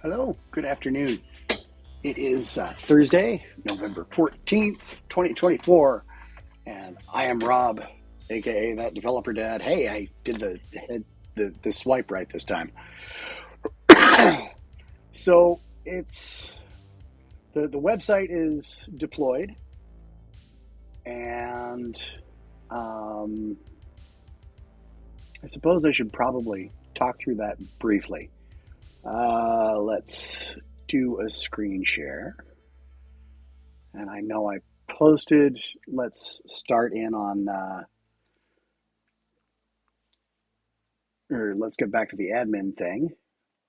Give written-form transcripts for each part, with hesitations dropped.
Hello, good afternoon. It is Thursday, November 14th, 2024, and I am Rob, aka that developer dad. Hey, I did the swipe right this time. So it's the website is deployed, and I suppose I should probably talk through that briefly. Let's do a screen share. And I know I posted, let's start in on, or let's get back to the admin thing,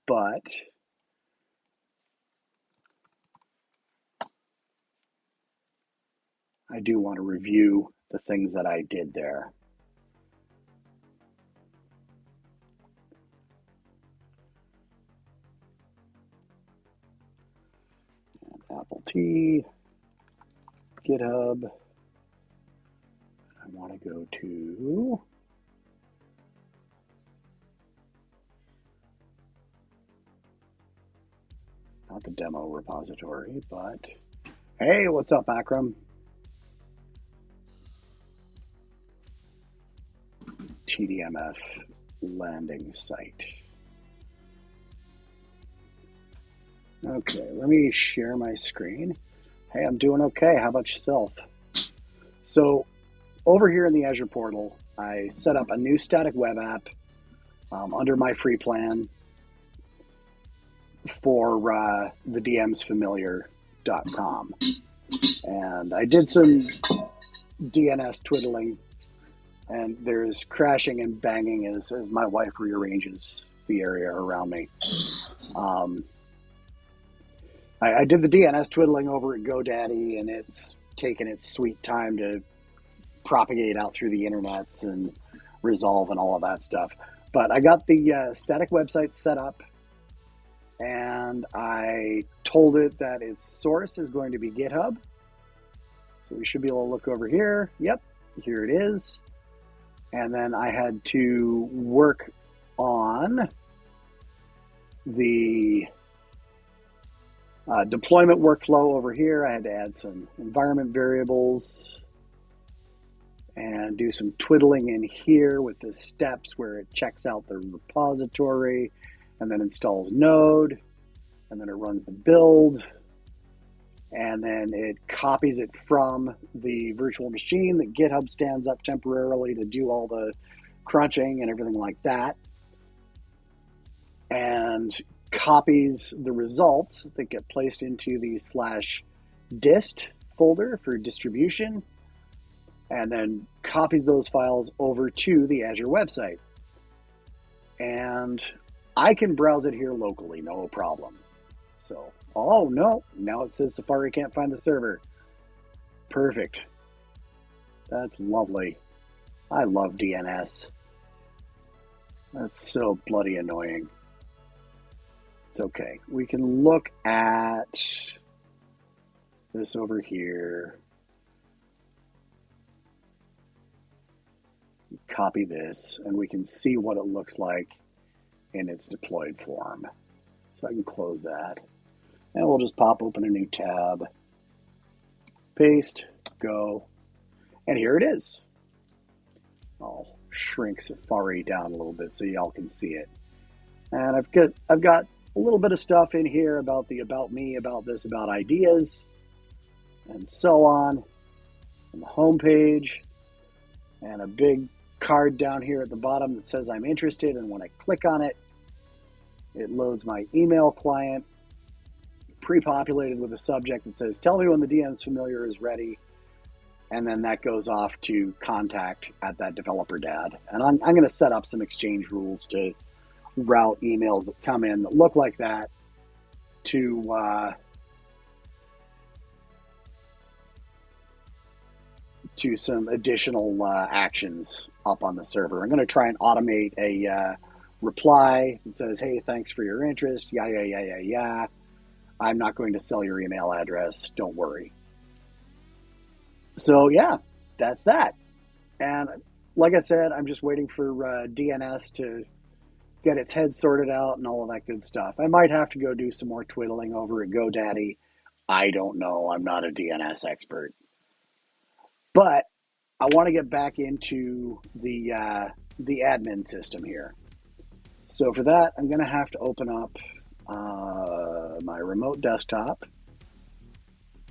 but I do want to review the things that I did there. Apple T, GitHub. I want to go to not the demo repository, but hey, what's up, Akram? TDMF landing site. Okay, let me share my screen. Hey, I'm doing okay. How about yourself? So over here in the Azure portal, I set up a new static web app under my free plan for the DMsFamiliar.com. And I did some DNS twiddling, and there's crashing and banging as my wife rearranges the area around me. I did the DNS twiddling over at GoDaddy, and it's taken its sweet time to propagate out through the internets and resolve and all of that stuff. But I got the static website set up, and I told it that its source is going to be GitHub. So we should be able to look over here. Yep, here it is. And then I had to work on the deployment workflow over here. I had to add some environment variables and do some twiddling in here with the steps where it checks out the repository and then installs Node, and then it runs the build, and then it copies it from the virtual machine that GitHub stands up temporarily to do all the crunching and everything like that, and copies the results that get placed into the /dist folder for distribution, and then copies those files over to the Azure website. And I can browse it here locally, no problem. So, oh no, now it says Safari can't find the server. Perfect. That's lovely. I love DNS. That's so bloody annoying. It's okay. We can look at this over here. Copy this, and we can see what it looks like in its deployed form. So I can close that. And we'll just pop open a new tab. Paste, go. And here it is. I'll shrink Safari down a little bit so y'all can see it. And I've got a little bit of stuff in here about the about me, about this, about ideas, and so on. And the home page, and a big card down here at the bottom that says I'm interested, and when I click on it, it loads my email client, pre-populated with a subject that says, tell me when the DMs Familiar is ready, and then that goes off to contact at that developer dad. And I'm going to set up some exchange rules to route emails that come in that look like that to some additional actions up on the server. I'm going to try and automate a reply that says, hey, thanks for your interest. Yeah. I'm not going to sell your email address. Don't worry. So yeah, that's that. And like I said, I'm just waiting for DNS to get its head sorted out and all of that good stuff. I might have to go do some more twiddling over at GoDaddy. I don't know. I'm not a DNS expert. But I want to get back into the admin system here. So for that, I'm going to have to open up my remote desktop.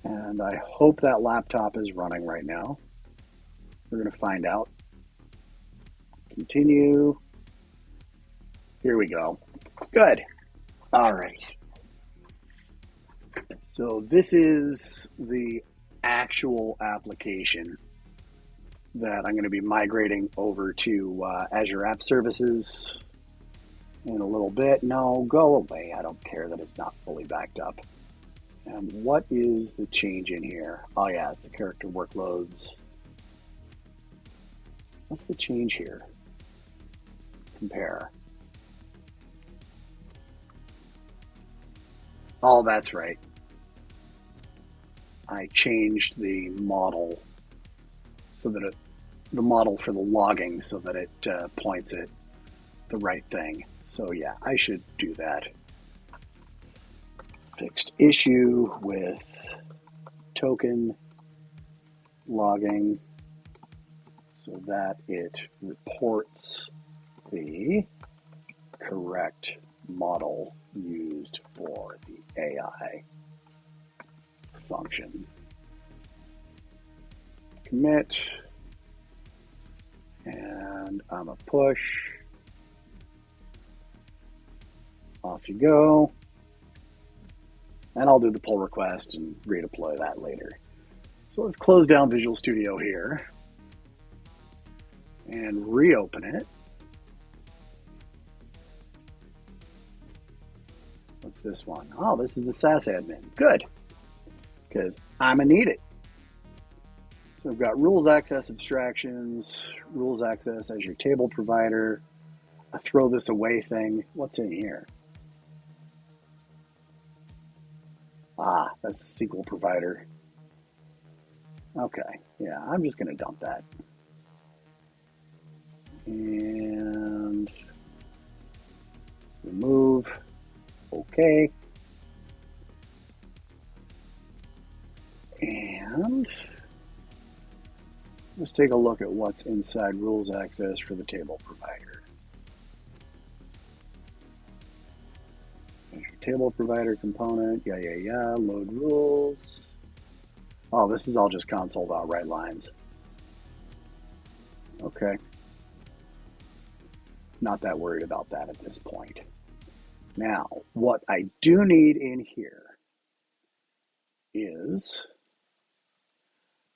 And I hope that laptop is running right now. We're going to find out. Continue. Here we go. Good. All right. So this is the actual application that I'm going to be migrating over to Azure App Services in a little bit. No, go away. I don't care that it's not fully backed up. And what is the change in here? Oh yeah, it's the character workloads. What's the change here? Compare. Oh, that's right. I changed the model so that the model for the logging so that it points at the right thing. So yeah, I should do that. Fixed issue with token logging so that it reports the correct model used for the AI function. Commit, and I'm a push. Off you go. And I'll do the pull request and redeploy that later. So let's close down Visual Studio here and reopen it. What's this one? Oh, this is the SAS admin. Good, because I'm gonna need it. So we've got rules access abstractions, rules access as your table provider, a throw this away thing. What's in here? Ah, that's the SQL provider. Okay, yeah, I'm just going to dump that. And remove. Okay. And let's take a look at what's inside rules access for the table provider. Table provider component, yeah, load rules. Oh, this is all just console.write lines. Okay. Not that worried about that at this point. Now, what I do need in here is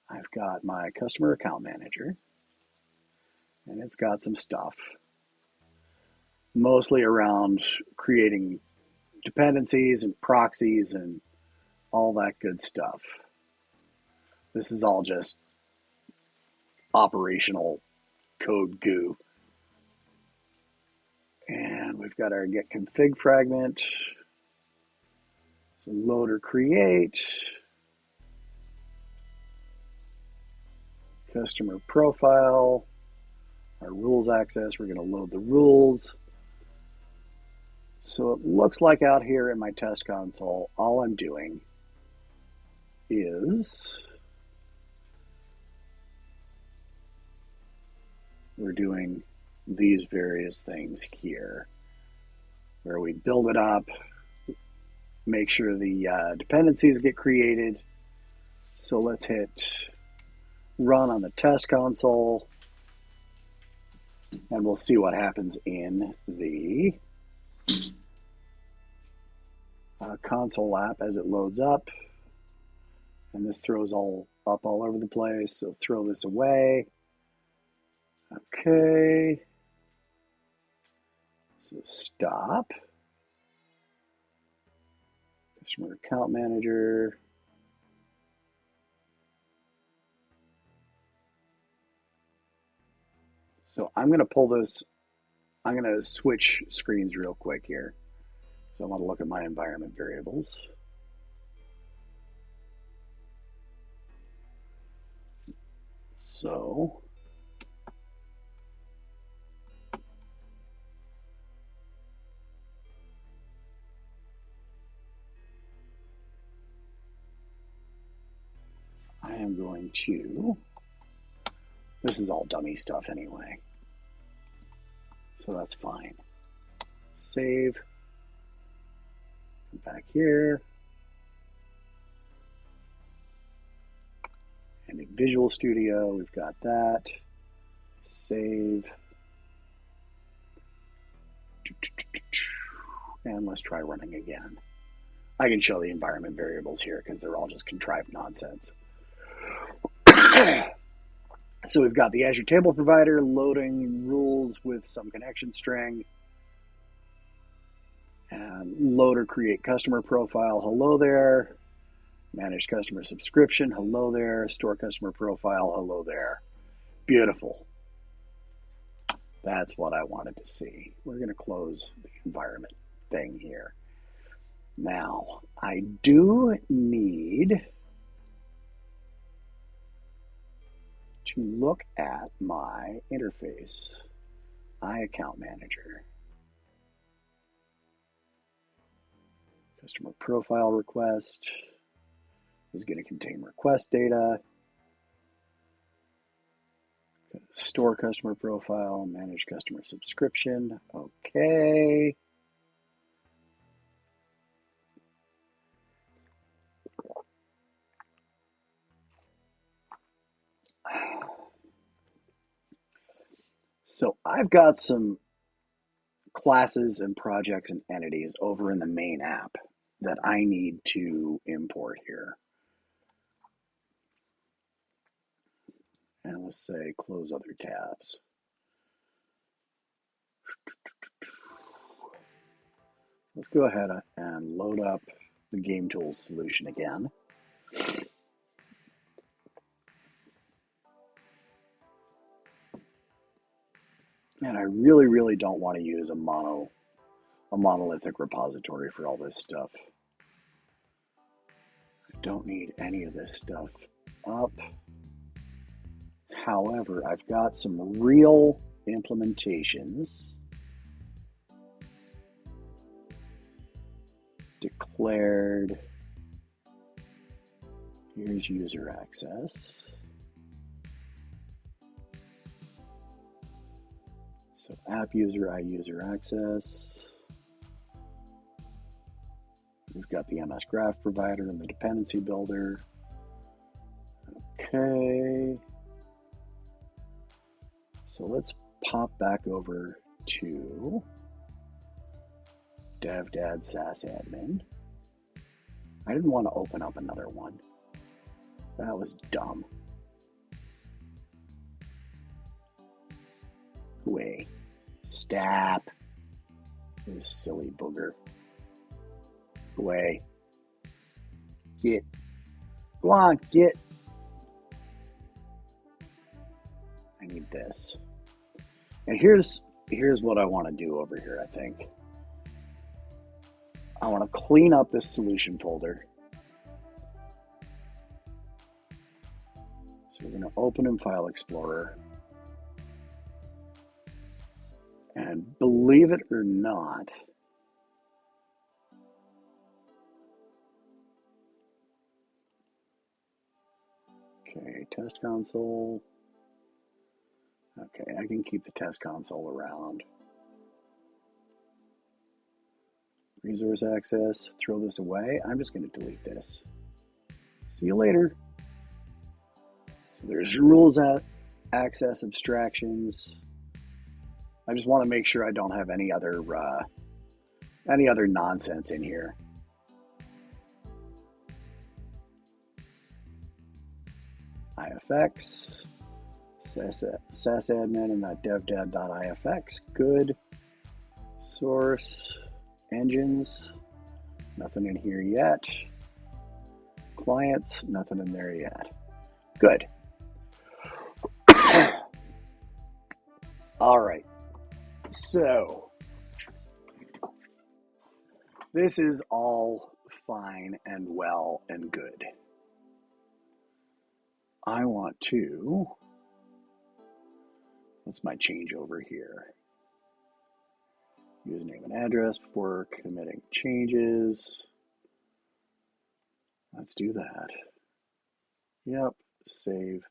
I've got my customer account manager, and it's got some stuff, mostly around creating dependencies and proxies and all that good stuff. This is all just operational code goo. And we've got our get config fragment. So load or create. Customer profile. Our rules access, we're going to load the rules. So it looks like out here in my test console, all I'm doing is we're doing these various things here, where we build it up, make sure the dependencies get created. So let's hit run on the test console, and we'll see what happens in the console app as it loads up. And this throws all up all over the place, so throw this away. Okay. So stop. Customer account manager. So I'm going to pull this, I'm going to switch screens real quick here. So I want to look at my environment variables. So I'm going to, this is all dummy stuff anyway, so that's fine. Save, back here, and in Visual Studio, we've got that. Save, and let's try running again. I can show the environment variables here because they're all just contrived nonsense. So we've got the Azure Table Provider loading rules with some connection string. And load or create customer profile, hello there. Manage customer subscription, hello there. Store customer profile, hello there. Beautiful. That's what I wanted to see. We're going to close the environment thing here. Now, I do need to look at my interface, iAccount Manager. Customer profile request is going to contain request data. Store customer profile, manage customer subscription. Okay. So I've got some classes and projects and entities over in the main app that I need to import here. And let's say close other tabs. Let's go ahead and load up the Game Tools solution again. And I really, really don't want to use a monolithic repository for all this stuff. I don't need any of this stuff up. However, I've got some real implementations declared. Here's user access. So app user, iUser access. We've got the MS Graph provider and the dependency builder. Okay. So let's pop back over to DevDad SaaS admin. I didn't want to open up another one. That was dumb. Gooey. Stop. You silly booger. Away. Get. Go on, get. I need this. And here's what I want to do over here, I think. I want to clean up this solution folder. So we're going to open in File Explorer. And believe it or not, okay, test console. Okay, I can keep the test console around. Resource access, throw this away. I'm just going to delete this. See you later. So there's rules at access abstractions. I just want to make sure I don't have any other nonsense in here. IFX, SaaSadmin and that devdad.ifx. Good. Source, engines, nothing in here yet. Clients, nothing in there yet. Good. All right. So, this is all fine and well and good. I want to, what's my changeover here? Username and address before committing changes. Let's do that. Yep, save.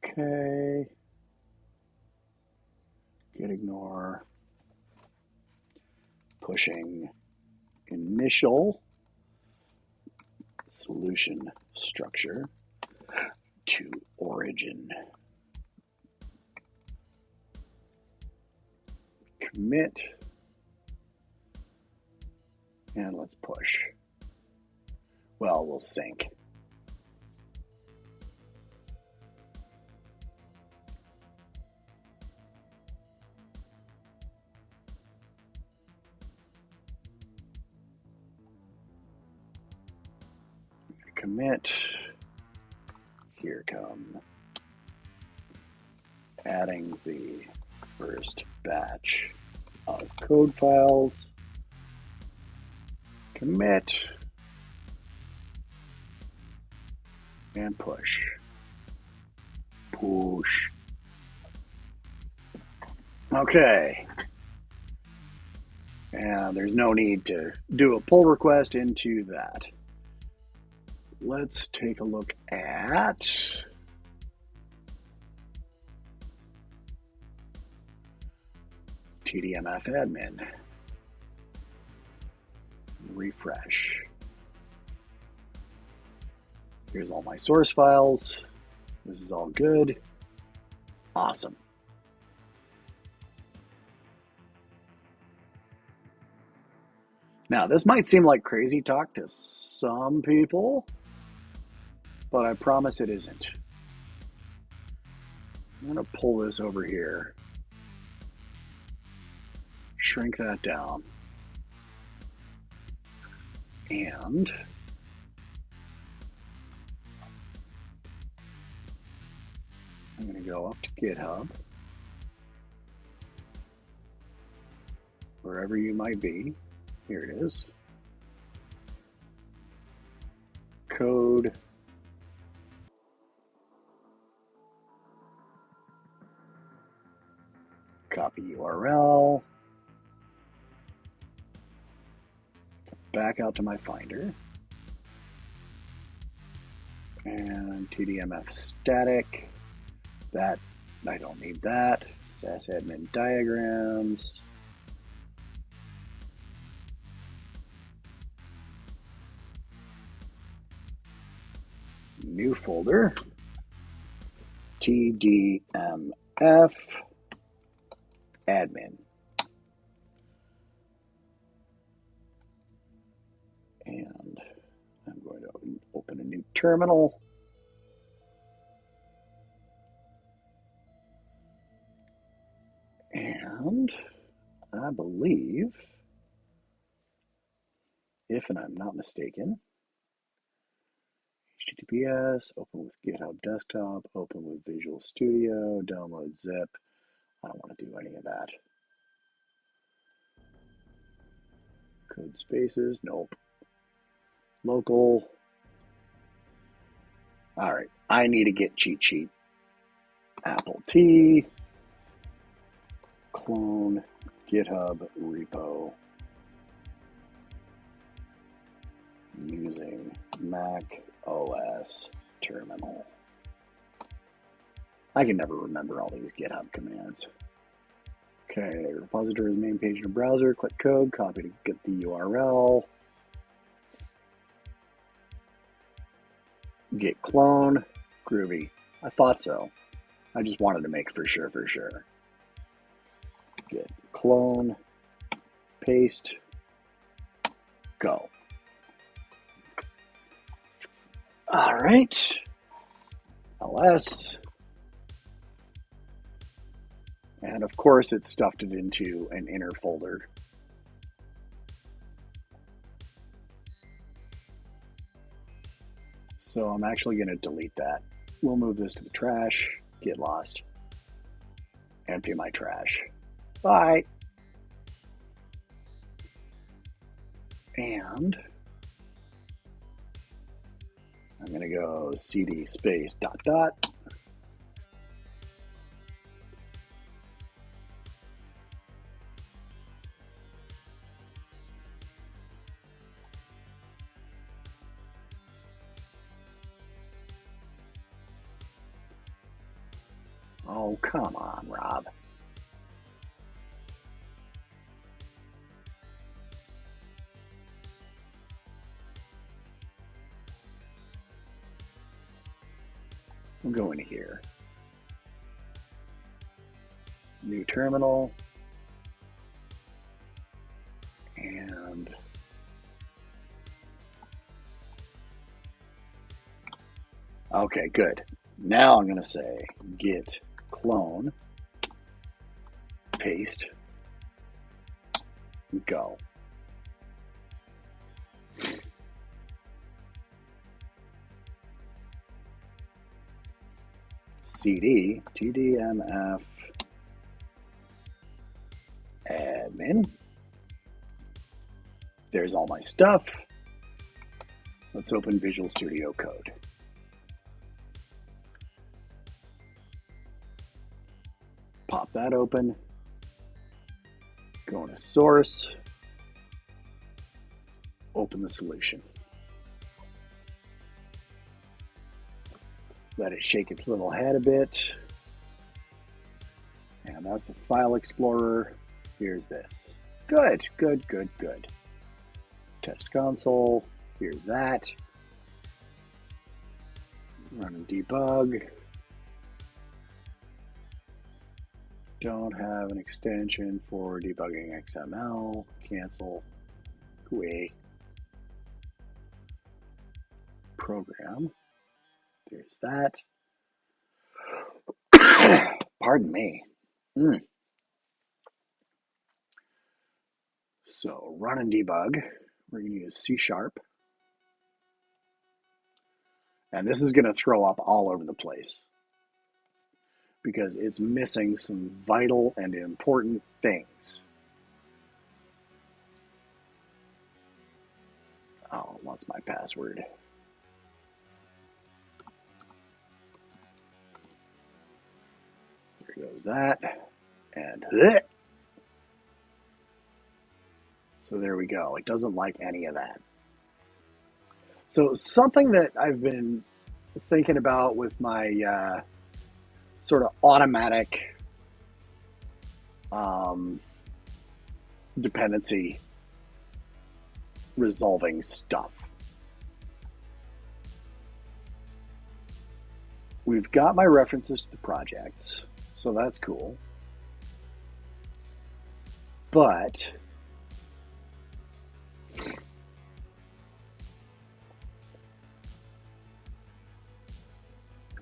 Okay. Git ignore. Pushing initial solution structure to origin. Commit. And let's push. Well, we'll sync. Commit. Here come adding the first batch of code files. Commit. And push. Push. Okay. And there's no need to do a pull request into that. Let's take a look at TDMF admin. Refresh. Here's all my source files. This is all good. Awesome. Now, this might seem like crazy talk to some people, but I promise it isn't. I'm going to pull this over here, shrink that down, and I'm going to go up to GitHub, wherever you might be. Here it is. Code. Copy URL. Back out to my Finder. And TDMF static. That, I don't need that. Sysadmin diagrams. New folder. TDMF admin. And I'm going to open a new terminal. And I believe, if and I'm not mistaken, HTTPS, open with GitHub Desktop, open with Visual Studio, download zip. I don't want to do any of that. Code spaces, nope. Local. All right, I need a Git cheat sheet. Apple T, clone, GitHub repo, using Mac OS terminal. I can never remember all these GitHub commands. Okay, repository's main page in a browser, click code, copy to get the URL. Git clone, groovy. I thought so. I just wanted to make for sure. Git clone, paste, go. All right, ls. And of course, it stuffed it into an inner folder. So I'm actually going to delete that. We'll move this to the trash, get lost, empty my trash. Bye. And I'm going to go cd space ... Oh, come on, Rob. We'll go into here. New terminal. And okay, good. Now I'm going to say git clone, paste, go. cd tdmf admin. There's all my stuff. Let's open Visual Studio Code. Pop that open. Go into source. Open the solution. Let it shake its little head a bit. And that's the file explorer. Here's this. Good, good, good, good. Test console. Here's that. Run and debug. Don't have an extension for debugging XML. Cancel. Gooey. Program. There's that. Pardon me. So run and debug. We're going to use C#. And this is going to throw up all over the place because it's missing some vital and important things. Oh, what's my password? There goes that. And so there we go. It doesn't like any of that. So something that I've been thinking about with my sort of automatic dependency resolving stuff. We've got my references to the projects, so that's cool. But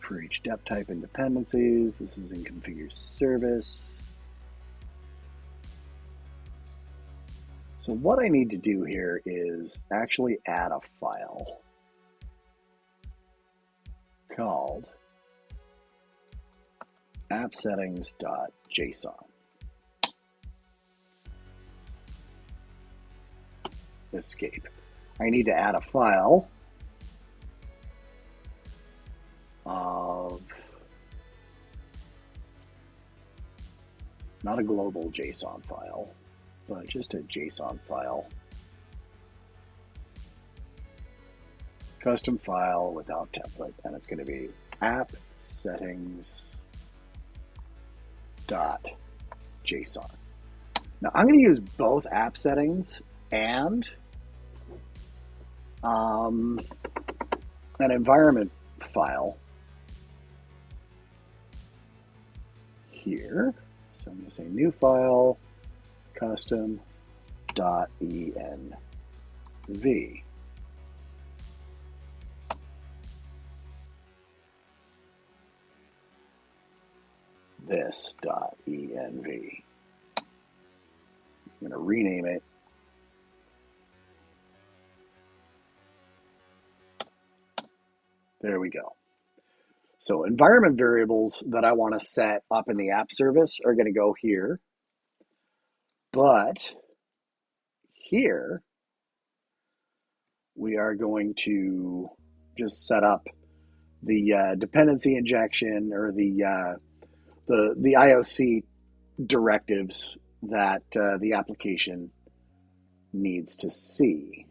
for each dep type and dependencies, this is in configure service. So what I need to do here is actually add a file called appsettings.json. Escape. I need to add a file of not a global JSON file, but just a JSON file. Custom file without template, and it's going to be appsettings.json. Now I'm going to use both app settings and an environment file here. So I'm going to say new file, custom.env. This.env. I'm going to rename it. There we go. So environment variables that I want to set up in the app service are going to go here. But here, we are going to just set up the dependency injection or the IOC directives that the application needs to see.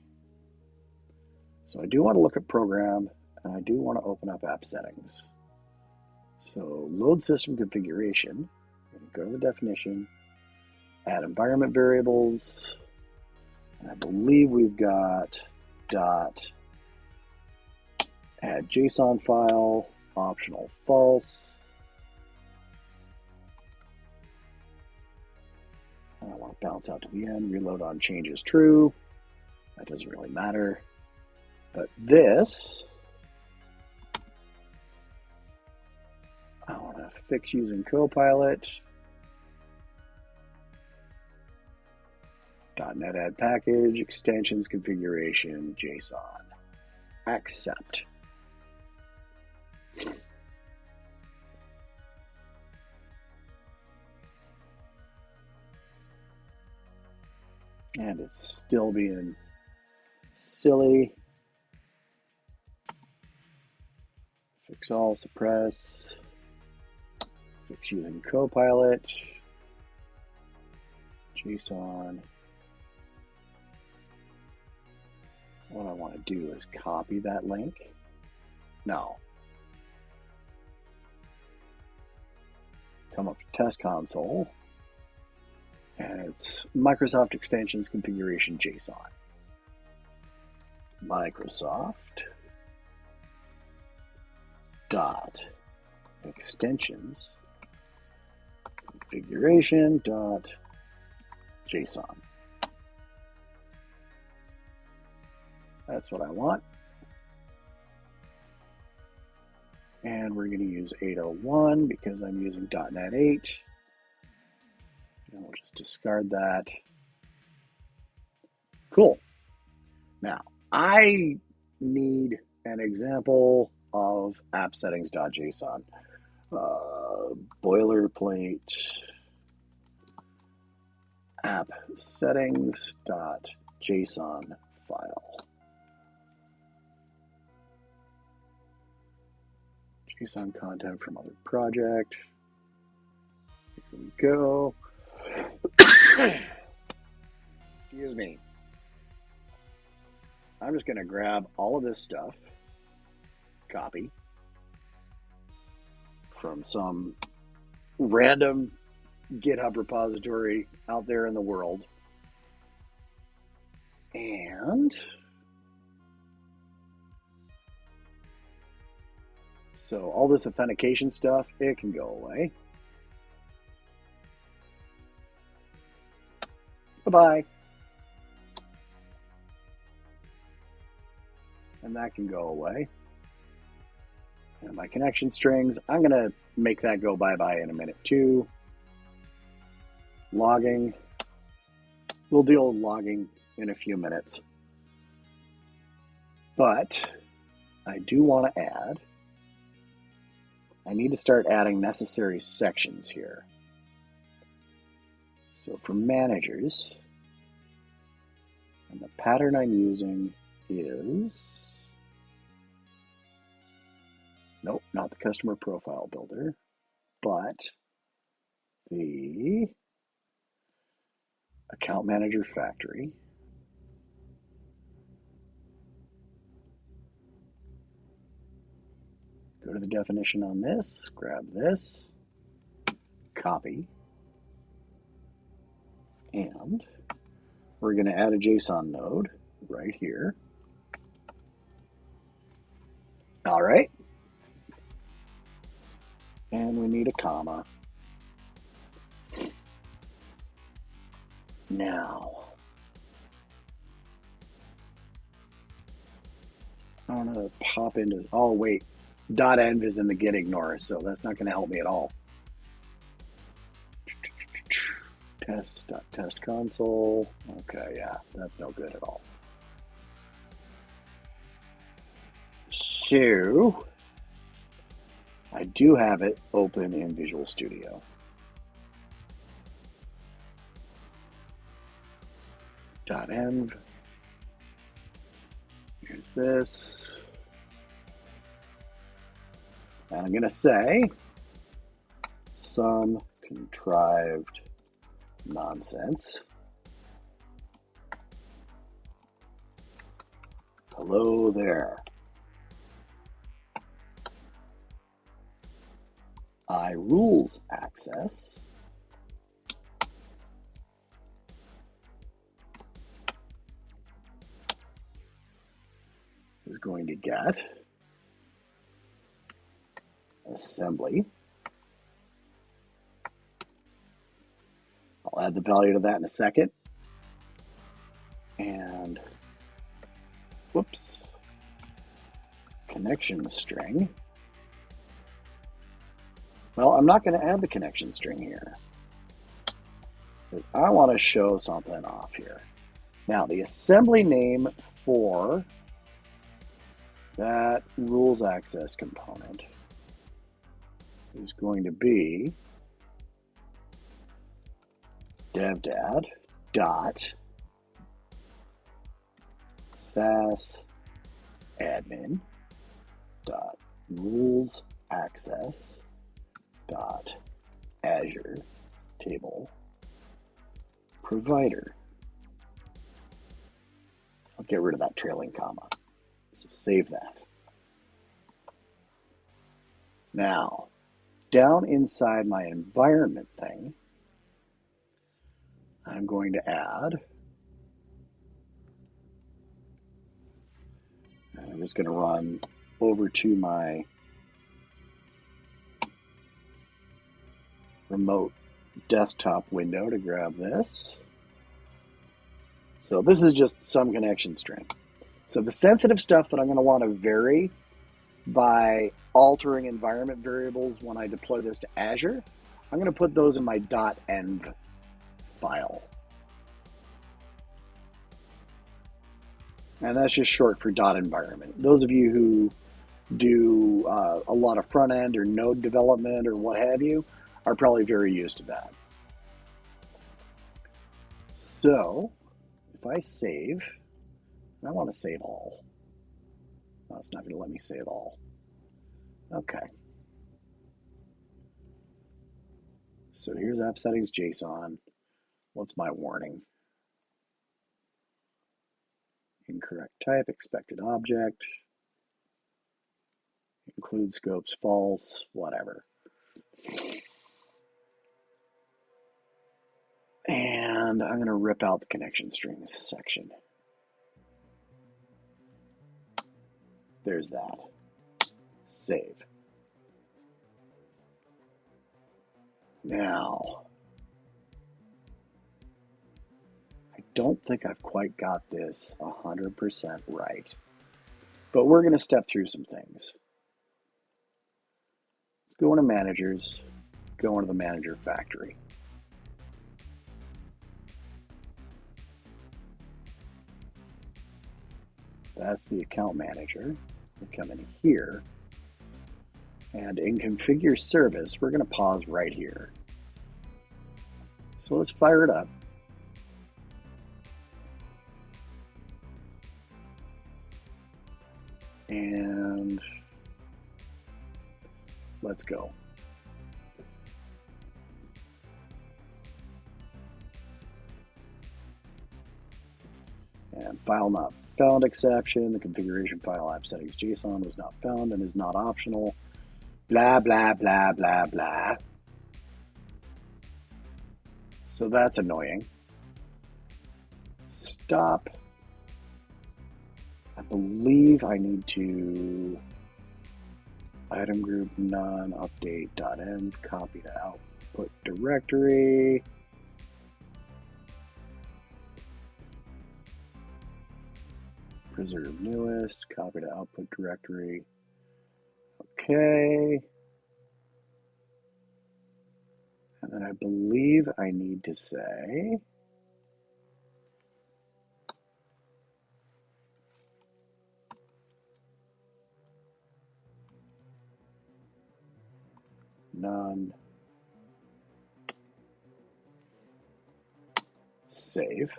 So I do want to look at program, and I do want to open up app settings. So load system configuration, go to the definition, add environment variables, and I believe we've got dot add JSON file, optional false. I want to bounce out to the end, reload on changes true. That doesn't really matter. But this, I want to fix using Copilot. .NET add package, extensions, configuration, JSON. Accept. And it's still being silly. Fix all, suppress. Fix using Copilot. JSON. What I want to do is copy that link. No. Come up to Test Console. And it's Microsoft Extensions Configuration JSON. Microsoft dot extensions configuration dot JSON. That's what I want. And we're going to use 801 because I'm using .NET 8. And we'll just discard that. Cool. Now, I need an example of app settings.json. Boilerplate app settings.json file. JSON content from other project. Here we go. Excuse me. I'm just going to grab all of this stuff, copy, from some random GitHub repository out there in the world, and so all this authentication stuff, it can go away. Bye-bye. And that can go away. And my connection strings, I'm going to make that go bye-bye in a minute too. Logging. We'll deal with logging in a few minutes. But I do want to add, I need to start adding necessary sections here. So for managers, and the pattern I'm using is, nope, not the customer profile builder, but the account manager factory. Go to the definition on this, grab this, copy, and we're going to add a JSON node right here. All right. And we need a comma. Now, I want to pop into, oh wait, .env is in the get ignore, so that's not going to help me at all. Test console. Okay, yeah, that's no good at all. So, I do have it open in Visual Studio. .env. Here's this. And I'm going to say some contrived nonsense. Hello there. my rules access is going to get assembly. I'll add the value to that in a second. And whoops, connection string. Well, I'm not going to add the connection string here, because I want to show something off here. Now, the assembly name for that rules access component is going to be devdad dot sas admin dot rules access dot Azure table provider. I'll get rid of that trailing comma. So save that. Now, down inside my environment thing, I'm going to add, and I'm just going to run over to my remote desktop window to grab this. So this is just some connection string. So the sensitive stuff that I'm going to want to vary by altering environment variables when I deploy this to Azure, I'm going to put those in my .env file. And that's just short for .environment. Those of you who do a lot of front end or node development or what have you are probably very used to that. So if I save, and I want to save all. No, it's not going to let me save all. Okay. So here's app settings JSON. What's my warning? Incorrect type, expected object, include scopes false, whatever. And I'm going to rip out the connection strings section. There's that. Save. Now, I don't think I've quite got this 100% right, but we're going to step through some things. Let's go into managers, go into the manager factory. That's the account manager. We come in here, and in configure service, we're going to pause right here. So let's fire it up. And let's go. And file not found exception, the configuration file app settings JSON was not found and is not optional, blah, blah, blah, blah, blah. So that's annoying. Stop. I believe I need to item group none update.env, copy to output directory. Preserve newest, copy to output directory. Okay. And then I believe I need to say none save.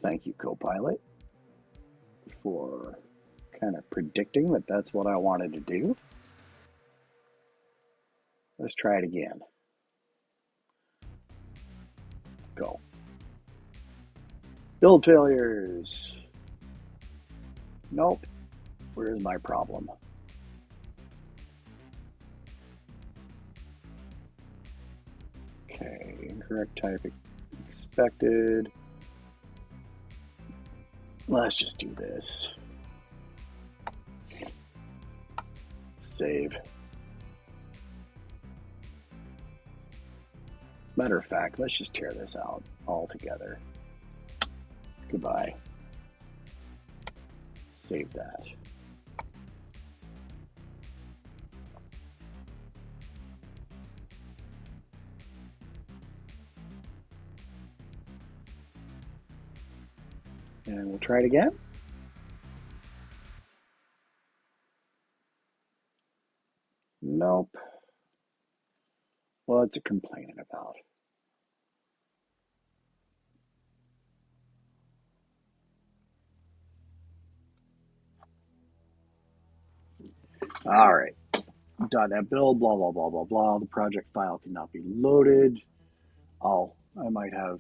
Thank you, Copilot, for kind of predicting that that's what I wanted to do. Let's try it again. Go. Build failures. Nope. Where's my problem? Okay, incorrect type expected. Let's just do this. Save. Matter of fact, let's just tear this out altogether. Goodbye. Save that. And we'll try it again. Nope. What's it complaining about? All right. .NET build, blah, blah, blah, blah, blah. The project file cannot be loaded. Oh, I might have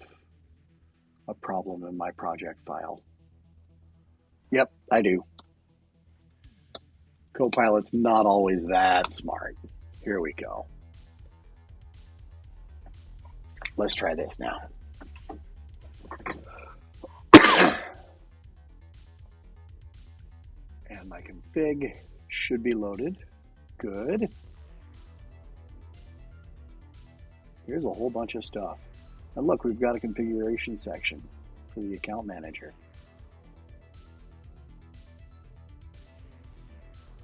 a problem in my project file. Yep, I do. Copilot's not always that smart. Here we go. Let's try this now. And my config should be loaded. Good. Here's a whole bunch of stuff. And look, we've got a configuration section for the account manager.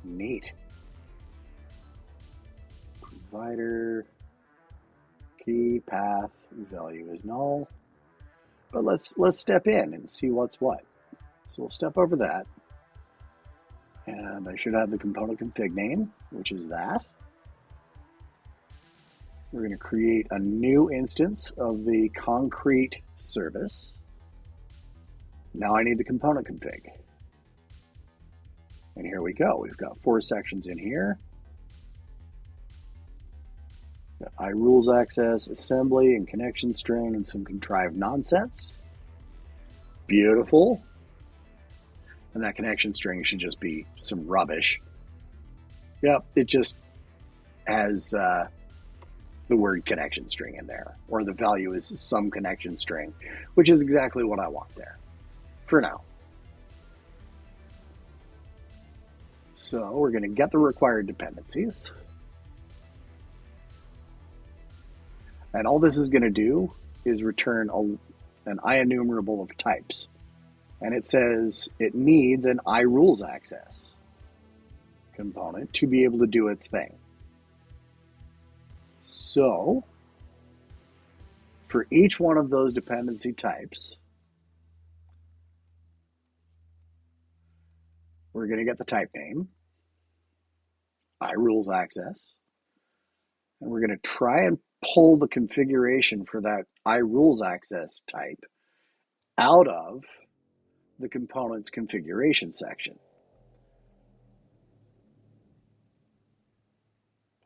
Neat. Provider, key, path, value is null. But let's step in and see what's what. So we'll step over that. And I should have the component config name, which is that. We're going to create a new instance of the concrete service. Now I need the component config. And here we go. We've got 4 sections in here. Got iRules access, assembly, and connection string, and some contrived nonsense. Beautiful. And that connection string should just be some rubbish. Yep, it just has the word connection string in there, or the value is some connection string, which is exactly what I want there for now. So we're going to get the required dependencies. And all this is going to do is return an IEnumerable of types. And it says it needs an iRules access component to be able to do its thing. So for each one of those dependency types, we're going to get the type name, iRules access, and we're going to try and pull the configuration for that iRules access type out of the component's configuration section.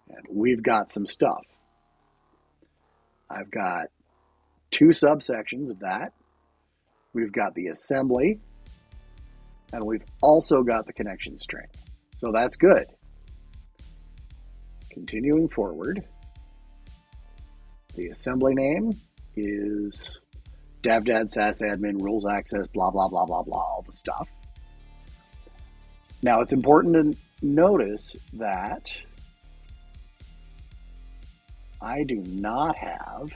And we've got some stuff. I've got 2 subsections of that. We've got the assembly, and we've also got the connection string. So that's good. Continuing forward, the assembly name is davdad sasadmin rules access blah blah blah blah blah, all the stuff. Now it's important to notice that I do not have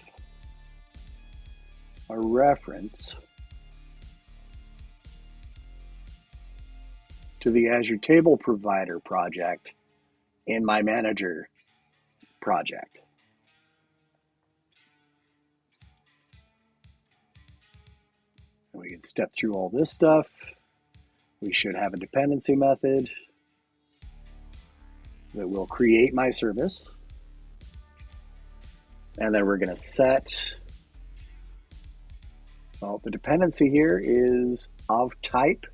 a reference to the Azure Table Provider project in my manager project. And we can step through all this stuff. We should have a dependency method that will create my service. And then we're going to set, well, the dependency here is of type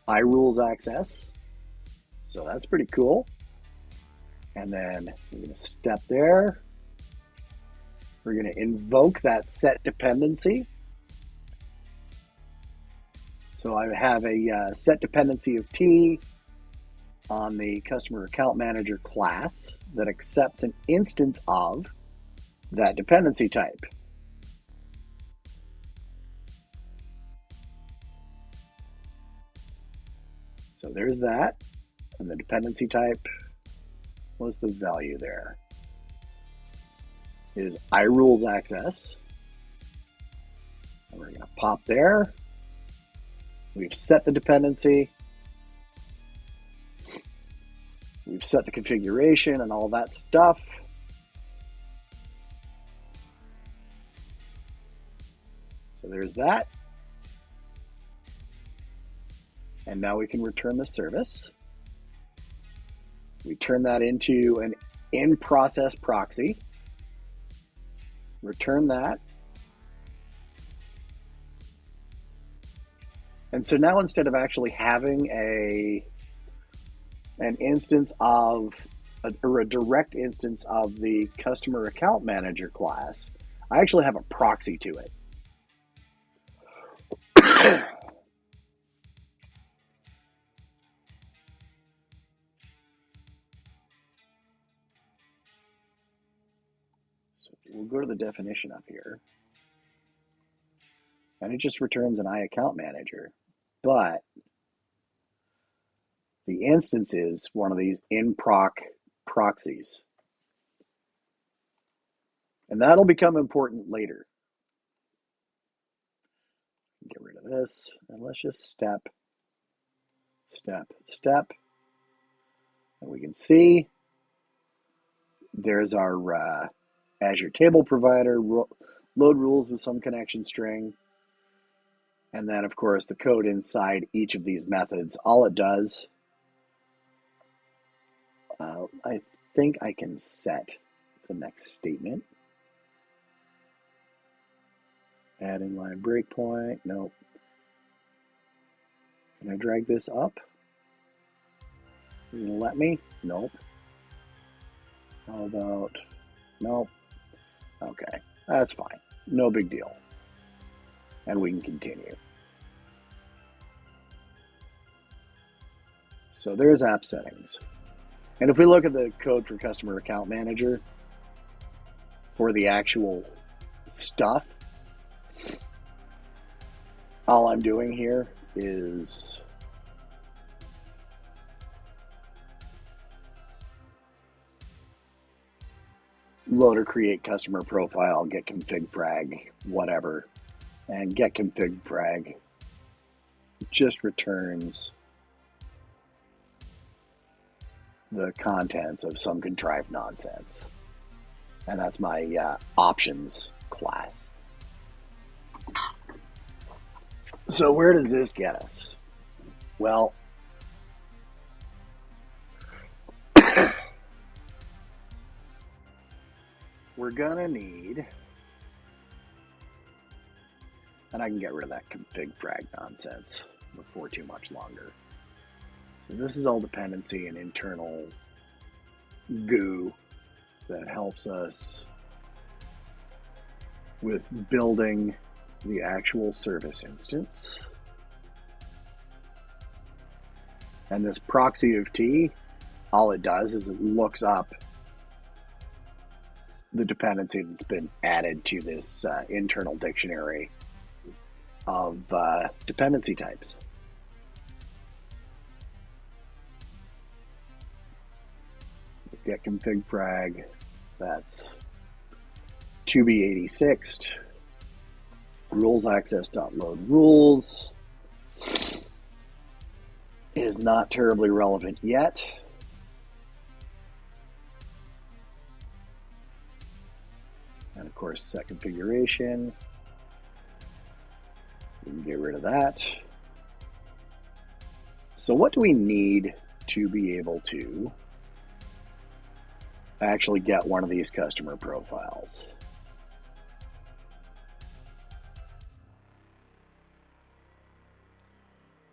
iRules access. So that's pretty cool. And then we're going to step there. We're going to invoke that set dependency. So I have a set dependency of T on the customer account manager class that accepts an instance of that dependency type. So there's that, and the dependency type was the value there. It is iRules access. And we're going to pop there. We've set the dependency. We've set the configuration and all that stuff. So there's that. And now we can return the service. We turn that into an in-process proxy. Return that. And so now instead of actually having an instance of, or a direct instance of the customer account manager class, I actually have a proxy to it. So we'll go to the definition up here. And it just returns an iAccount manager. But the instance is one of these in-proc proxies. And that'll become important later. Get rid of this, and let's just step. And we can see there's our Azure table provider, load rules with some connection string. And then, of course, the code inside each of these methods. All it does, I think I can set the next statement. Add inline breakpoint. Nope. Can I drag this up? Are you going to let me? Nope. How about, nope. Okay, that's fine. No big deal. And we can continue. So there's app settings. And if we look at the code for Customer Account Manager for the actual stuff, all I'm doing here is load or create customer profile, get config frag, whatever. And get config frag just returns the contents of some contrived nonsense. And that's my options class. So where does this get us? Well, we're gonna need, and I can get rid of that config frag nonsense before too much longer. So this is all dependency and internal goo that helps us with building the actual service instance. And this proxy of T, all it does is it looks up the dependency that's been added to this internal dictionary of dependency types. Get config frag, that's to be 86'd. Rules access.load rules is not terribly relevant yet. And of course, set configuration. We can get rid of that. So what do we need to be able to actually get one of these customer profiles?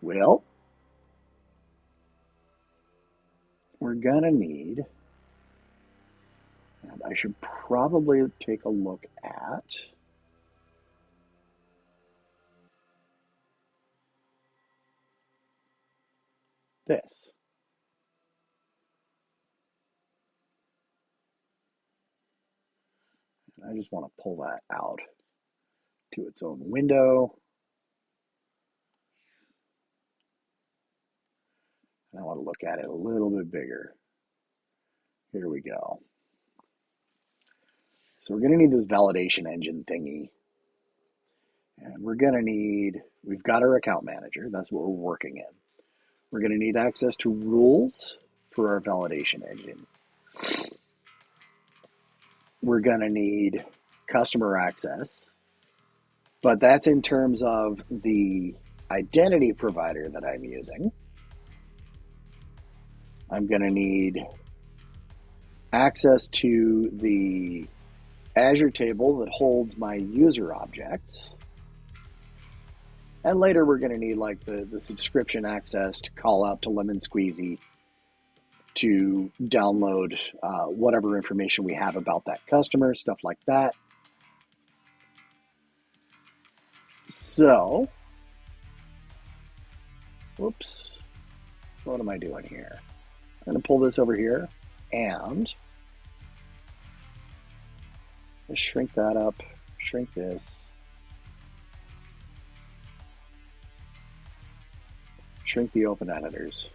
Well, we're gonna need, and I should probably take a look at this. I just want to pull that out to its own window. And I want to look at it a little bit bigger. Here we go. So we're going to need this validation engine thingy. And we're going to need, we've got our account manager. That's what we're working in. We're going to need access to rules for our validation engine. We're going to need customer access, but that's in terms of the identity provider that I'm using. I'm going to need access to the Azure table that holds my user objects. And later we're going to need like the subscription access to call out to Lemon Squeezy to download whatever information we have about that customer, stuff like that. So, whoops, what am I doing here? I'm going to pull this over here and just shrink that up, shrink this, shrink the open editors.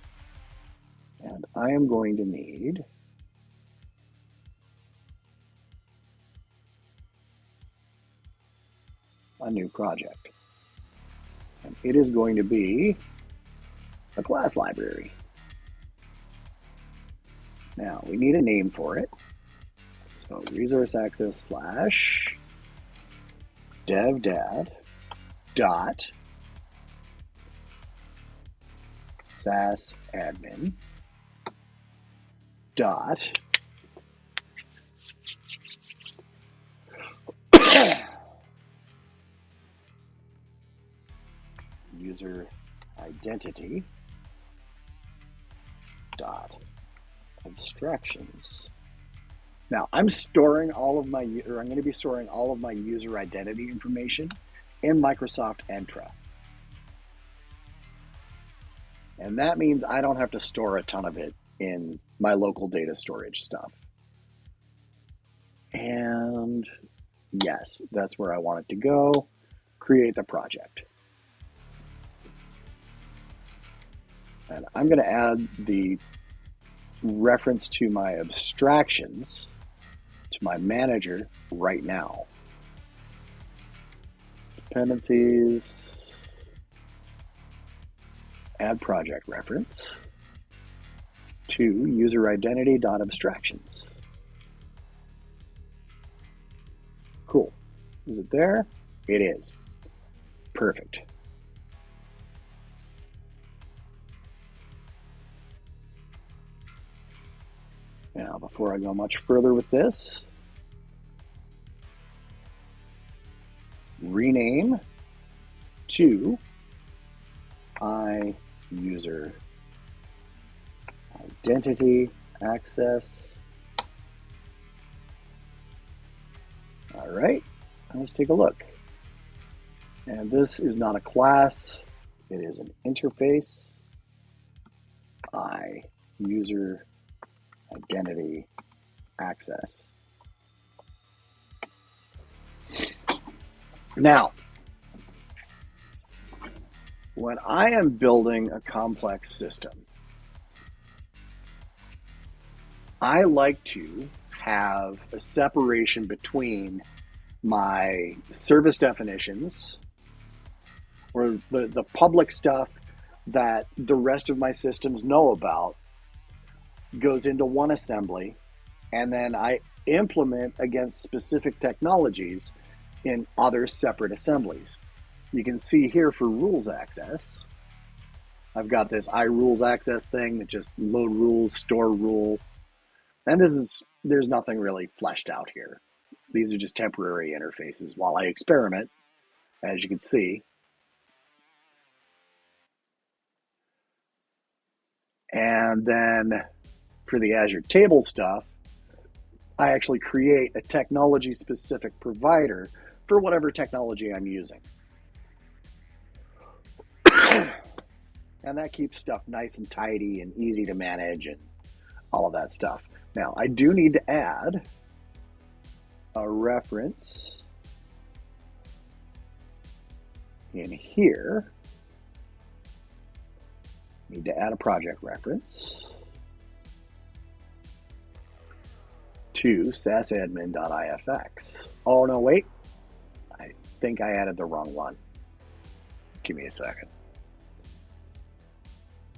And I am going to need a new project. And it is going to be a class library. Now we need a name for it. So resource access slash devdad dot SAS admin dot user identity dot abstractions. Now I'm storing all of my, or I'm going to be storing all of my user identity information in Microsoft Entra. And that means I don't have to store a ton of it in my local data storage stuff. And yes, that's where I want it to go. Create the project. And I'm going to add the reference to my abstractions to my manager right now. Dependencies, add project reference to useridentity.abstractions. Cool. Is it there? It is. Perfect. Now, before I go much further with this, rename to user identity access. All right, let's take a look. And this is not a class, it is an interface. User identity access. Now, when I am building a complex system, I like to have a separation between my service definitions, or the public stuff that the rest of my systems know about, goes into one assembly, and then I implement against specific technologies in other separate assemblies. You can see here for rules access, I've got this iRules access thing that just load rules, store rule, and there's nothing really fleshed out here. These are just temporary interfaces while I experiment, as you can see. And then for the Azure table stuff, I actually create a technology-specific provider for whatever technology I'm using. And that keeps stuff nice and tidy and easy to manage and all of that stuff. Now, I do need to add a reference in here. Need to add a project reference to sasadmin.ifx. Oh, no, wait. I think I added the wrong one. Give me a second.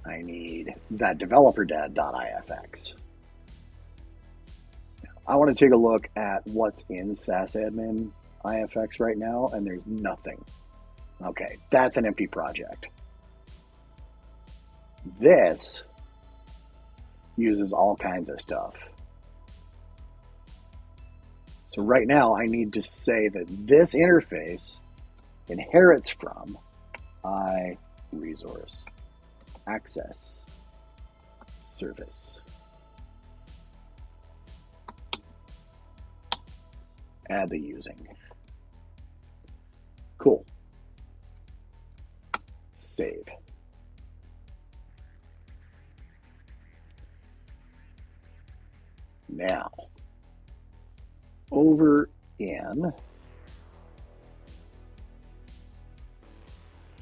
I need that developer.ifx. I want to take a look at what's in sasadmin ifx right now, and there's nothing. Okay, that's an empty project. This uses all kinds of stuff. So right now I need to say that this interface inherits from iResource access service. Add the using. Cool. Save. Now, over in,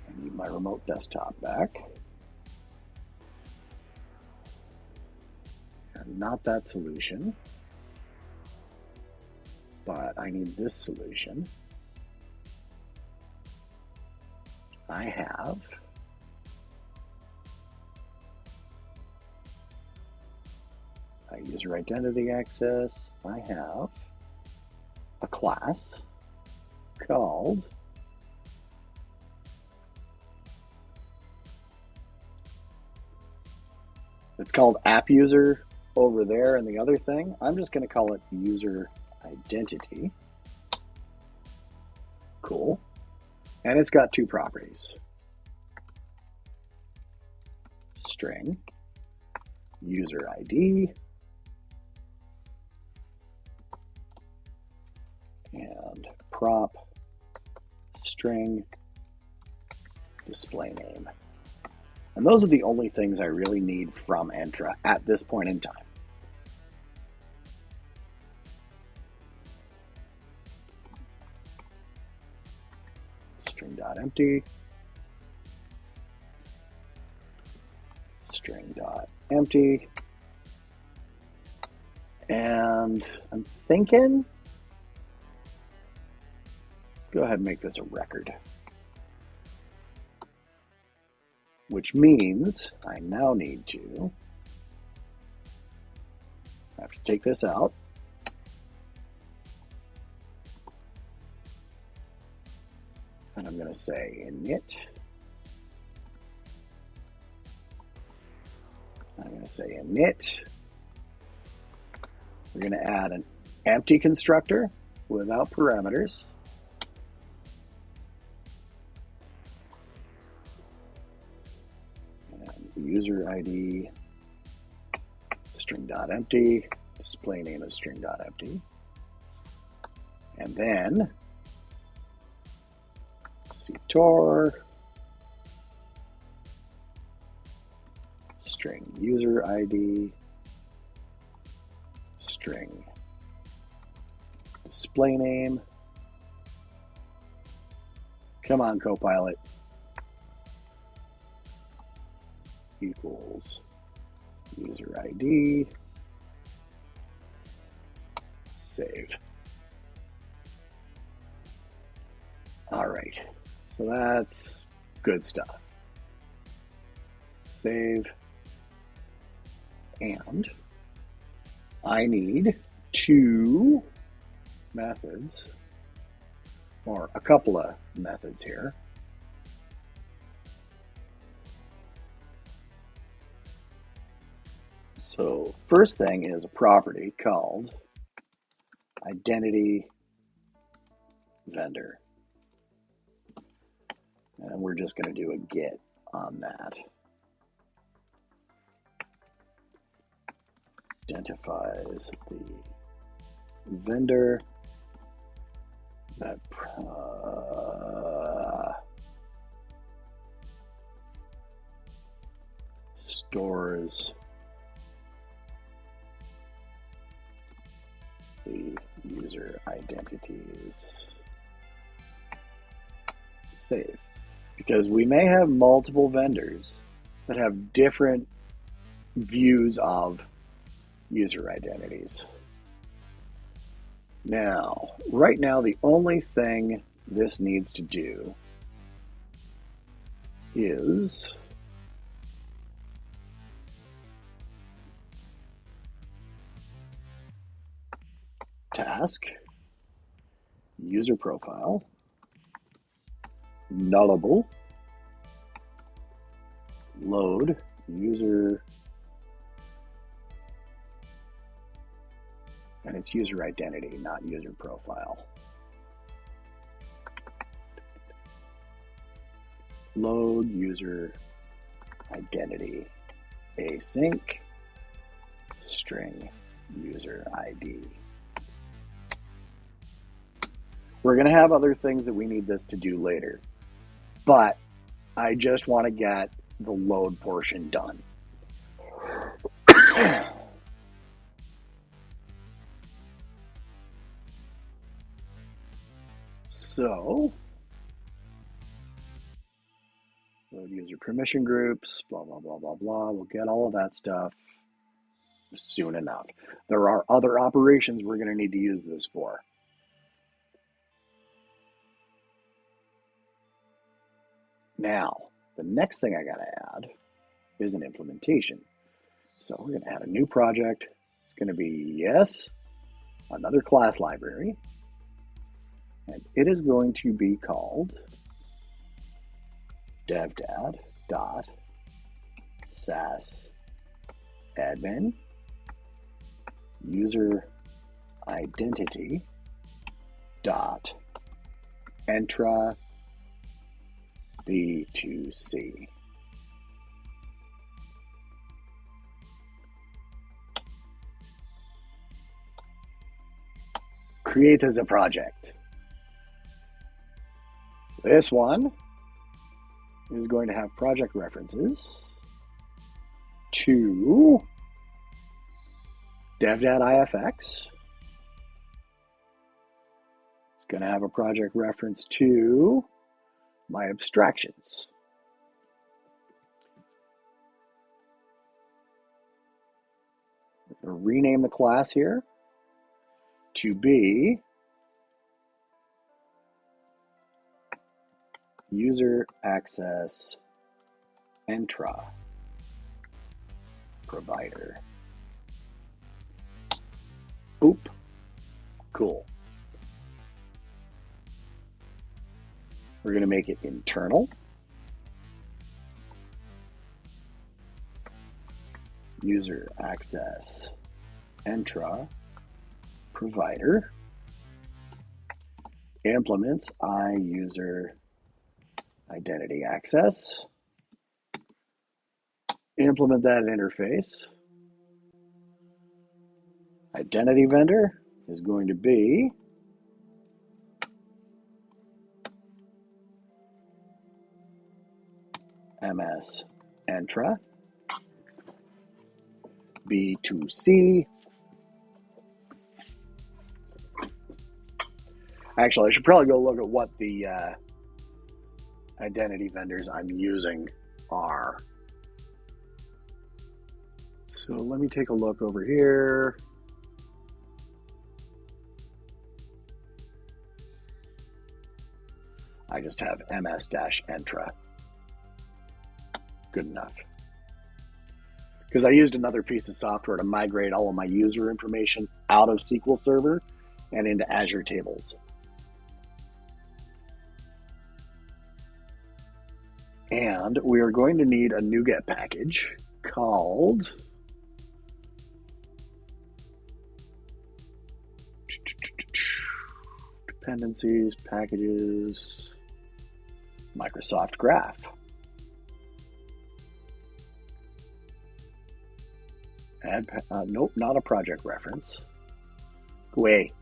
I need my remote desktop back. And not that solution, but I need this solution. I have user identity access. I have a class called app user over there, and the other thing, I'm just going to call it user identity. Cool. And it's got two properties. String user ID and prop string display name. And those are the only things I really need from Entra at this point in time. String.empty, string.empty, and I'm thinking, let's go ahead and make this a record. Which means I now need to have to take this out. And I'm going to say init. I'm going to say init. We're going to add an empty constructor without parameters. And user ID string.empty, display name is string.empty. And then ctor string user ID string display name. Come on, Copilot. Equals user ID. Save. All right. So that's good stuff. Save. And I need two methods, or a couple of methods here. So first thing is a property called identity vendor. And we're just going to do a get on that. Identifies the vendor that stores the user identities. Save. Because we may have multiple vendors that have different views of user identities. Now, right now, the only thing this needs to do is task, user profile, nullable, load, user, and it's user identity, not user profile. Load user identity, async, string user ID. We're going to have other things that we need this to do later, but I just want to get the load portion done. So, load user permission groups, blah, blah, blah, blah, blah. We'll get all of that stuff soon enough. There are other operations we're going to need to use this for. Now, the next thing I got to add is an implementation. So we're going to add a new project. It's going to be, yes, another class library. And it is going to be called devdad.sas_admin user identity dot entra B2C. Create as a project. This one is going to have project references to dev.ifx. It's going to have a project reference to my abstractions. I'm going to rename the class here to be user access entra provider. Boop. Cool. We're going to make it internal. User access entra provider implements user identity access. Implement that interface. Identity vendor is going to be MS Entra B2C. Actually, I should probably go look at what the identity vendors I'm using are. So let me take a look over here. I just have ms-entra. Good enough. Because I used another piece of software to migrate all of my user information out of SQL Server and into Azure Tables. And we are going to need a NuGet package called dependencies, packages, Microsoft Graph. Add, nope, not a project reference. Gooey,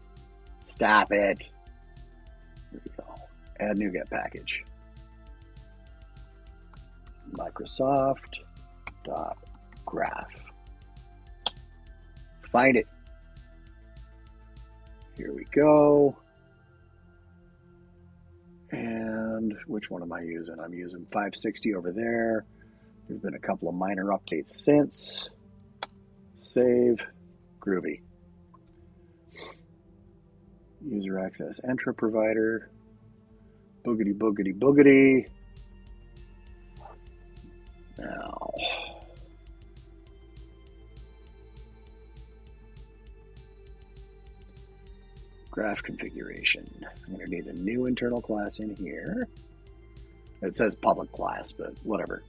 stop it. Here we go. Add NuGet package. Microsoft.graph. Find it. Here we go. And which one am I using? I'm using 560 over there. There's been a couple of minor updates since. Save. Groovy. User access entra provider. Boogity, boogity, boogity. Now, graph configuration. I'm going to need a new internal class in here. It says public class, but whatever.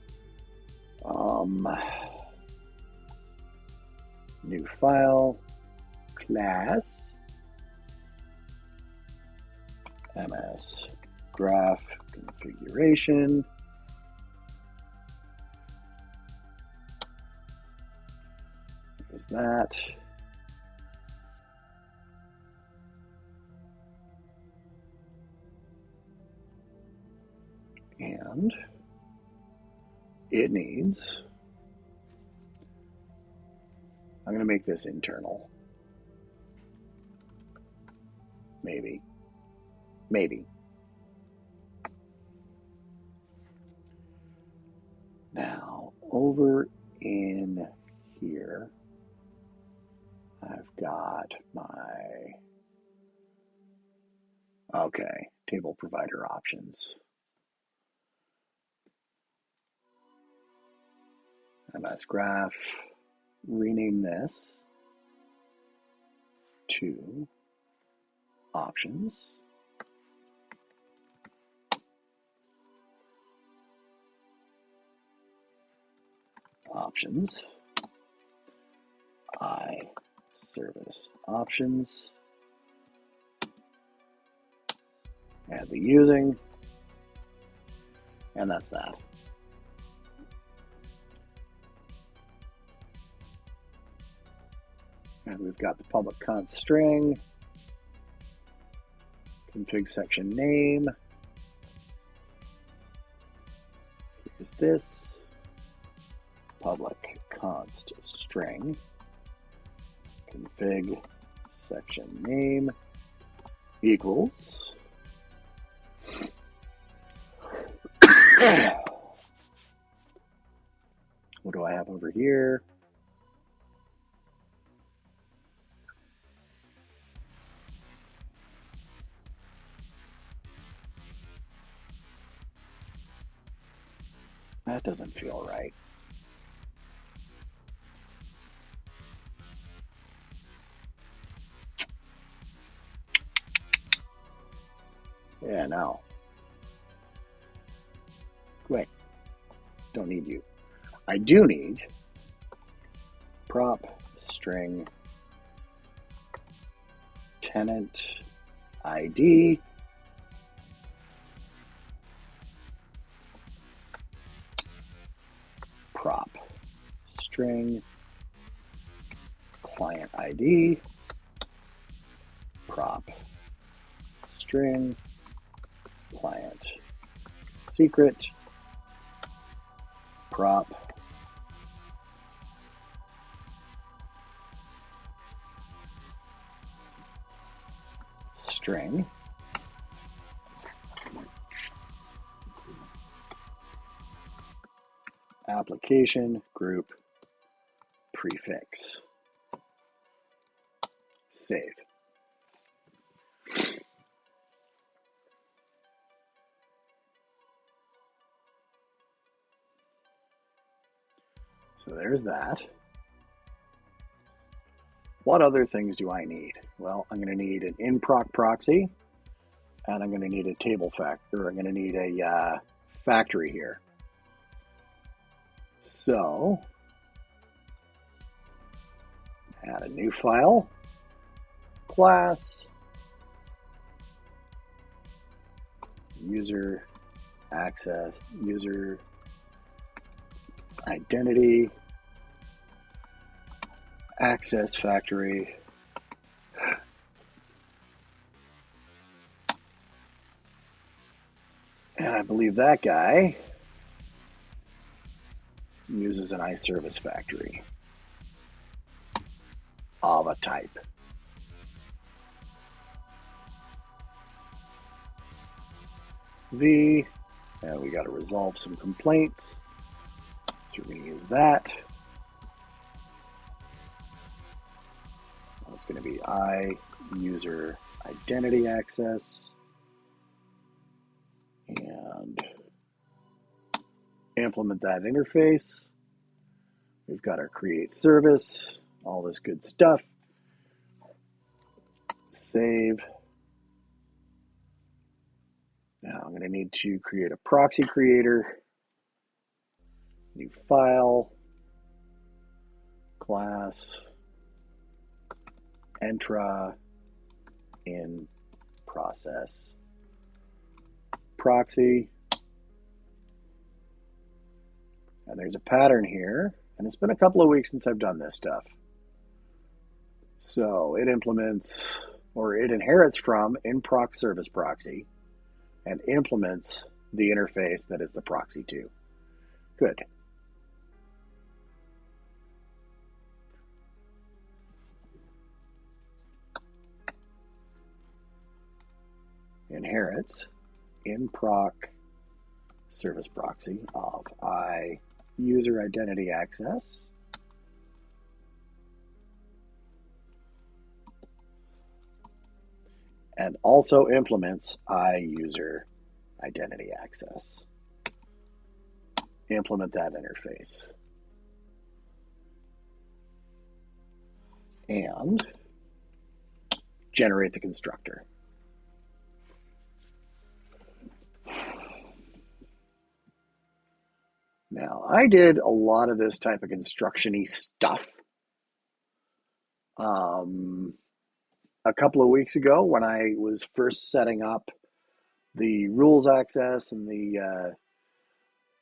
New file, class, ms graph configuration. There's that. And it needs, I'm going to make this internal. Maybe. Now, over in here, I've got my, okay, table provider options. MS graph, rename this to options. Options. I service options. Add the using. And that's that. And we've got the public const string, config section name. Here's this, public const string, config section name equals what do I have over here? That doesn't feel right. Yeah, no. Wait, don't need you. I do need prop string tenant ID prop string client ID prop string client secret prop string application group prefix. Save. So there's that. What other things do I need? Well, I'm going to need an inproc proxy, and I'm going to need a table factor. I'm going to need a factory here. So, add a new file, class, user access, user identity access factory. And I believe that guy uses an iService factory of a type. V, and we got to resolve some complaints. So we're going to use that. It's going to be user identity access and implement that interface. We've got our create service, all this good stuff. Save. Now I'm going to need to create a proxy creator, new file, class, entra in process, proxy. And there's a pattern here, and it's been a couple of weeks since I've done this stuff. So it implements, or it inherits from in-proc service proxy and implements the interface that is the proxy to. Good. Inherits in-proc service proxy of user identity access and also implements user identity access. Implement that interface. And generate the constructor. Now, I did a lot of this type of construction-y stuff a couple of weeks ago when I was first setting up the rules access and the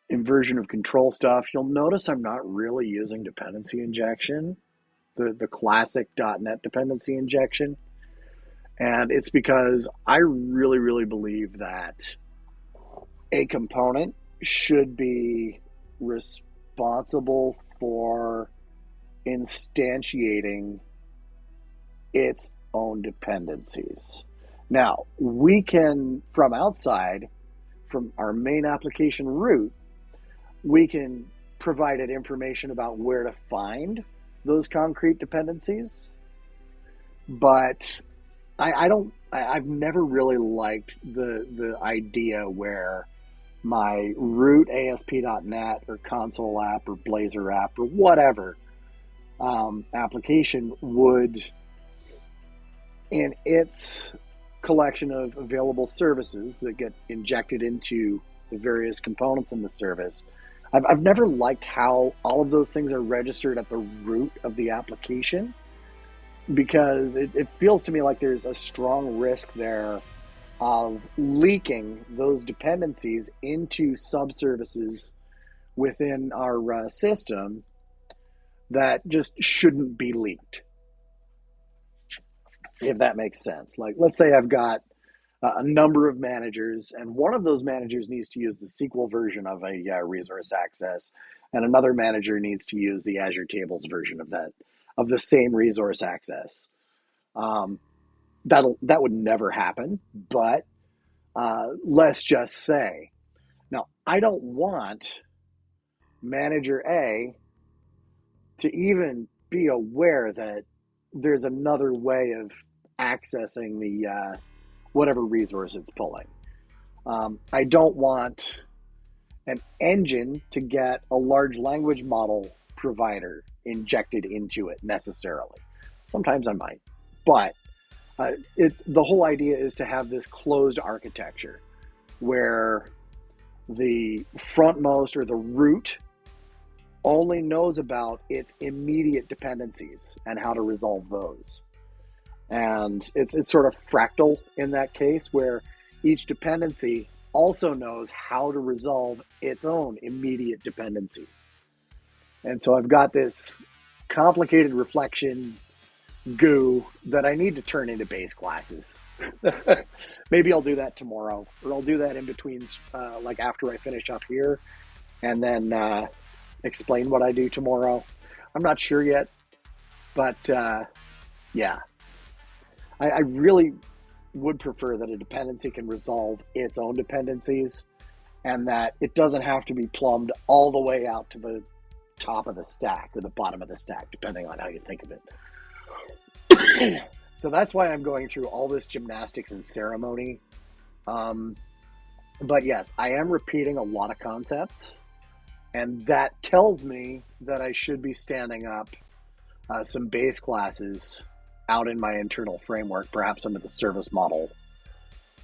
inversion of control stuff. You'll notice I'm not really using dependency injection, the classic .NET dependency injection. And it's because I really, really believe that a component should be responsible for instantiating its own dependencies. Now, we can, from outside, from our main application root, we can provide it information about where to find those concrete dependencies. But I've never really liked the idea where my root ASP.NET or console app or Blazor app or whatever application would, in its collection of available services that get injected into the various components in the service, I've never liked how all of those things are registered at the root of the application, because it feels to me like there's a strong risk there of leaking those dependencies into subservices within our system that just shouldn't be leaked, if that makes sense. Like, let's say I've got a number of managers, and one of those managers needs to use the SQL version of a resource access, and another manager needs to use the Azure Tables version of the same resource access. That would never happen, but let's just say, now I don't want manager A to even be aware that there's another way of accessing the whatever resource it's pulling. I don't want an engine to get a large language model provider injected into it necessarily. Sometimes I might, but it's the whole idea is to have this closed architecture where the frontmost or the root only knows about its immediate dependencies and how to resolve those. And it's sort of fractal in that case, where each dependency also knows how to resolve its own immediate dependencies. And so I've got this complicated reflection goo that I need to turn into base classes. Maybe I'll do that tomorrow, or I'll do that in between, like after I finish up here, and then explain what I do tomorrow. I'm not sure yet, but yeah. I really would prefer that a dependency can resolve its own dependencies, and that it doesn't have to be plumbed all the way out to the top of the stack or the bottom of the stack, depending on how you think of it. So that's why I'm going through all this gymnastics and ceremony. But yes, I am repeating a lot of concepts, and that tells me that I should be standing up some base classes out in my internal framework, perhaps under the service model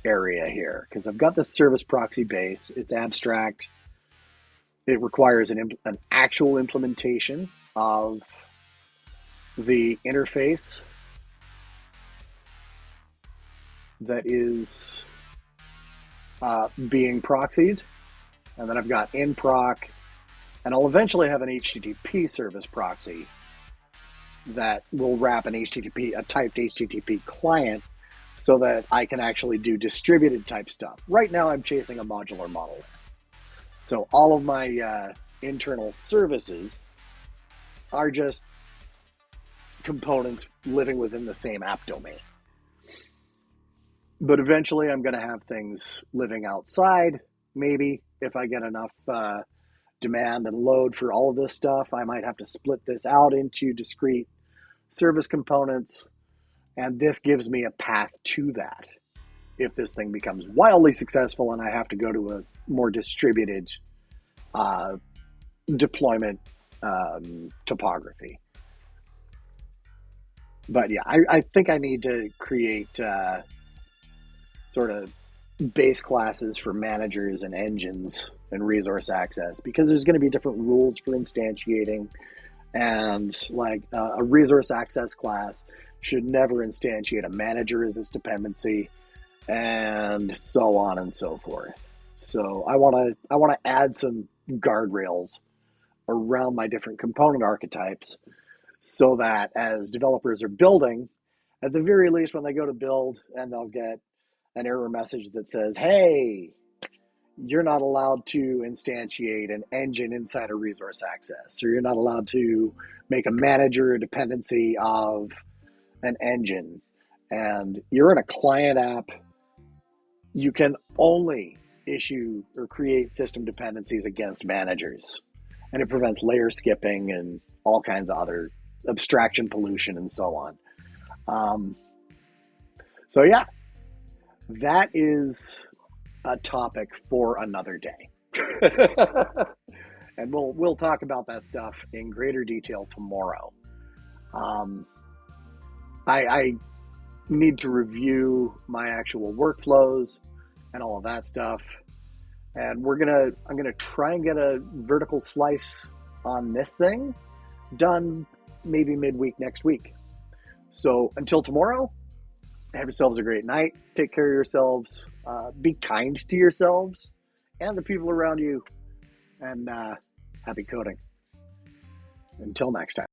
area here, because I've got this service proxy base. It's abstract. It requires an actual implementation of the interface that is being proxied. And then I've got inproc, and I'll eventually have an HTTP service proxy that will wrap a typed HTTP client so that I can actually do distributed type stuff. Right now I'm chasing a modular model. So all of my internal services are just components living within the same app domain. But eventually I'm going to have things living outside. Maybe if I get enough demand and load for all of this stuff, I might have to split this out into discrete service components. And this gives me a path to that. If this thing becomes wildly successful and I have to go to a more distributed deployment topography. But yeah, I think I need to create sort of base classes for managers and engines and resource access, because there's going to be different rules for instantiating, and like a resource access class should never instantiate a manager as its dependency, and so on and so forth. So I want to add some guardrails around my different component archetypes, so that as developers are building, at the very least when they go to build and they'll get an error message that says, hey, you're not allowed to instantiate an engine inside a resource access, or you're not allowed to make a manager a dependency of an engine, and you're in a client app, you can only issue or create system dependencies against managers, and it prevents layer skipping and all kinds of other abstraction pollution and so on. So yeah, that is a topic for another day. And we'll talk about that stuff in greater detail tomorrow. I need to review my actual workflows and all of that stuff. And I'm gonna try and get a vertical slice on this thing done maybe midweek next week. So until tomorrow, have yourselves a great night. Take care of yourselves. Be kind to yourselves and the people around you. And happy coding. Until next time.